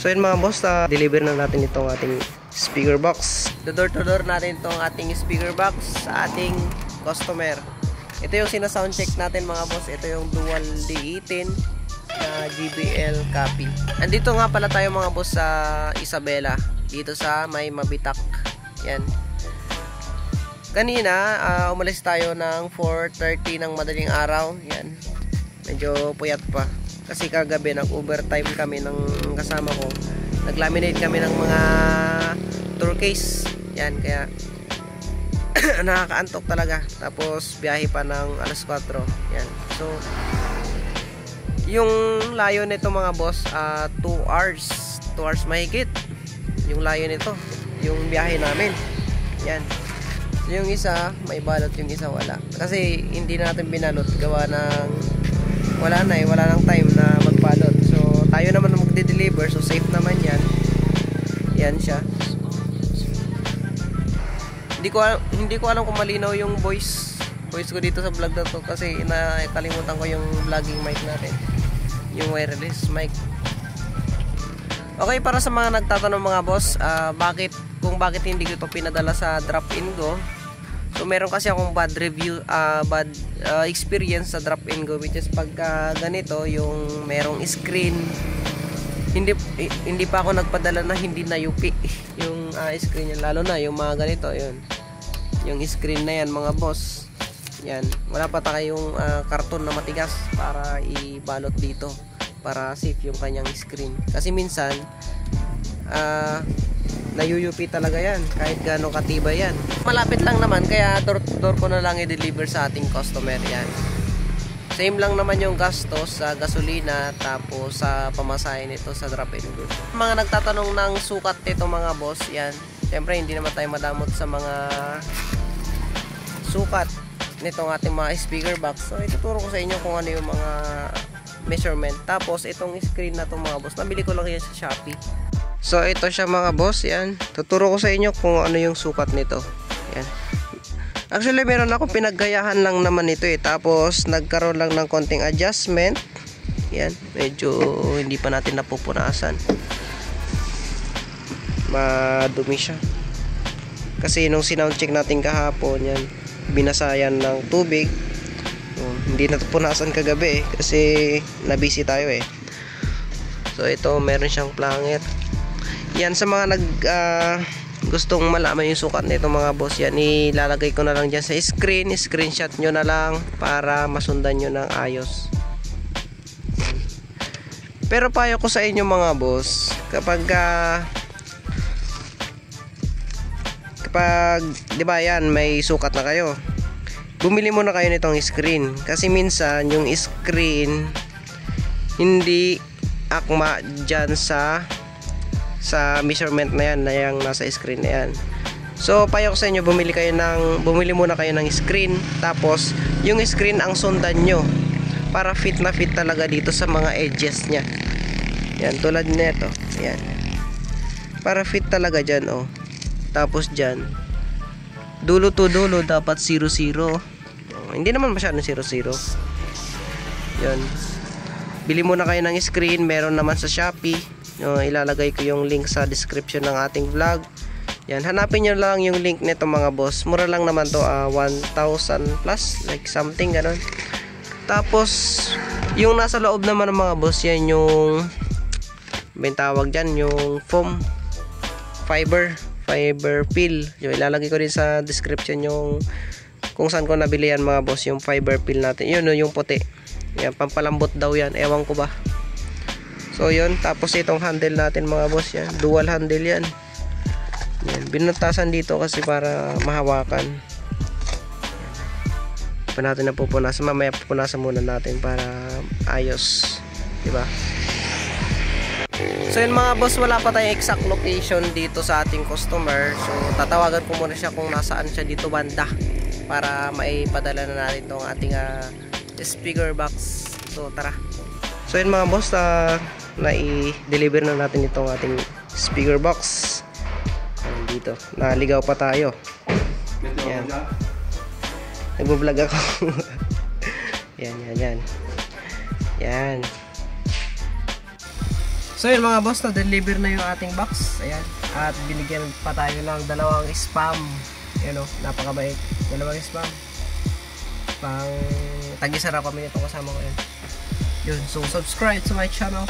So yun mga boss, deliver na natin itong ating speaker box. Door to door natin itong ating speaker box sa ating customer. Ito yung sina-sound check natin mga boss. Ito yung dual D18 na JBL copy. Andito nga pala tayo mga boss sa Isabela, dito sa may Mabitak. Yan. Kanina umalis tayo ng 4:30 ng madaling araw. Yan. Medyo puyat pa kasi kagabi nag-overtime kami ng kasama ko. Nag-laminate kami ng mga tour case. Yan, kaya nakakaantok talaga. Tapos biyahe pa ng alas 4. Yan. So yung layo nito mga boss, 2 hours. 2 hours mahigit. Yung layo nito, yung biyahe namin. Yan. Yung isa may balot, yung isa wala. Kasi hindi natin binalot gawa ng wala nang time na magbalot. So tayo naman na magde-deliver, so safe naman yan. Yan siya. Hindi ko alam kung malinaw yung voice ko dito sa vlog na to kasi nakalimutan ko yung vlogging mic natin, yung wireless mic. Okay, para sa mga nagtatanong mga boss, bakit hindi ko ito pinadala sa drop-in go. So meron kasi akong bad experience sa drop-in go, which is pagka ganito, yung merong screen, hindi pa ako nagpadala na hindi na yupi yung screen niya, lalo na yung mga ganito, yung screen na yan mga boss. Yan, wala pa tayong karton na matigas para ibalot dito para safe yung kanyang screen. Kasi minsan nayuyupi talaga yan kahit gaano katibay yan. Malapit lang naman, kaya door ko na lang i-deliver sa ating customer. Yan, same lang naman yung gastos sa gasolina tapos sa pamasahe nito sa drop and go. Mga nagtatanong ng sukat nito mga boss, yan, syempre hindi naman tayo madamot sa mga sukat nitong ating mga speaker box. So ituturo ko sa inyo kung ano yung mga measurement. Tapos itong screen na to mga boss, nabili ko lang yan sa Shopee. So ito siya mga boss, yan. Tuturo ko sa inyo kung ano yung sukat nito. Yan. Actually meron ako pinaggayahan lang naman ito tapos nagkaroon lang ng konting adjustment. Yan, medyo hindi pa natin napupunasan. Madumi siya. Kasi nung sinound check natin kahapon, yan, binasayan ng tubig. Hindi napupunasan kagabi kasi nabisi tayo So ito meron siyang planger. Yan, sa mga gustong malaman yung sukat nito mga boss, yan ilalagay ko na lang dyan sa screenshot nyo na lang para masundan nyo ng ayos. Pero payo ko sa inyo mga boss, kapag di ba yan, may sukat na kayo, bumili muna kayo nitong screen. Kasi minsan yung screen hindi akma dyan sa measurement na yan, na yung nasa screen na yan. So payo ko sa inyo, bumili muna kayo ng screen, tapos yung screen ang sundan nyo para fit na fit talaga dito sa mga edges nya. Yan, tulad nito, yan, para fit talaga dyan. Tapos dyan, dulo to dulo dapat 0-0. Hindi naman masyadong 0-0. Yan, bili muna kayo ng screen, meron naman sa Shopee. Ilalagay ko yung link sa description ng ating vlog. Yan, hanapin nyo lang yung link nito mga boss. Mura lang naman to, 1,000 plus, like something ganon. Tapos yung nasa loob naman ng mga boss, yan yung tawag dyan, yung foam fiber peel. Yung ilalagay ko din sa description yung kung saan ko nabili yan mga boss, yung fiber peel natin. Yun, yung puti. Yan, pampalambot daw yan, ewan ko ba. So yun, tapos itong handle natin mga boss, yan, dual handle yan. Yan, binutasan dito kasi para mahawakan. Pa natin napupunasan, mamaya pupunasan muna natin para ayos, diba? So yun mga boss, wala pa tayong exact location dito sa ating customer. So tatawagan ko muna siya kung nasaan siya dito banda para maipadala na natin itong ating speaker box. So tara. So yun mga boss, na-deliver na natin itong ating speaker box. Dito, naligaw pa tayo. Yan, nagbo-vlog ako. Yan. So yun mga boss, na-deliver na yung ating box. Ayan. At binigyan pa tayo ng 2 spam. Ayan o, napakabait. 2 spam. Pang tagisara kami nito kasama ko yun. Yun, so subscribe to my channel.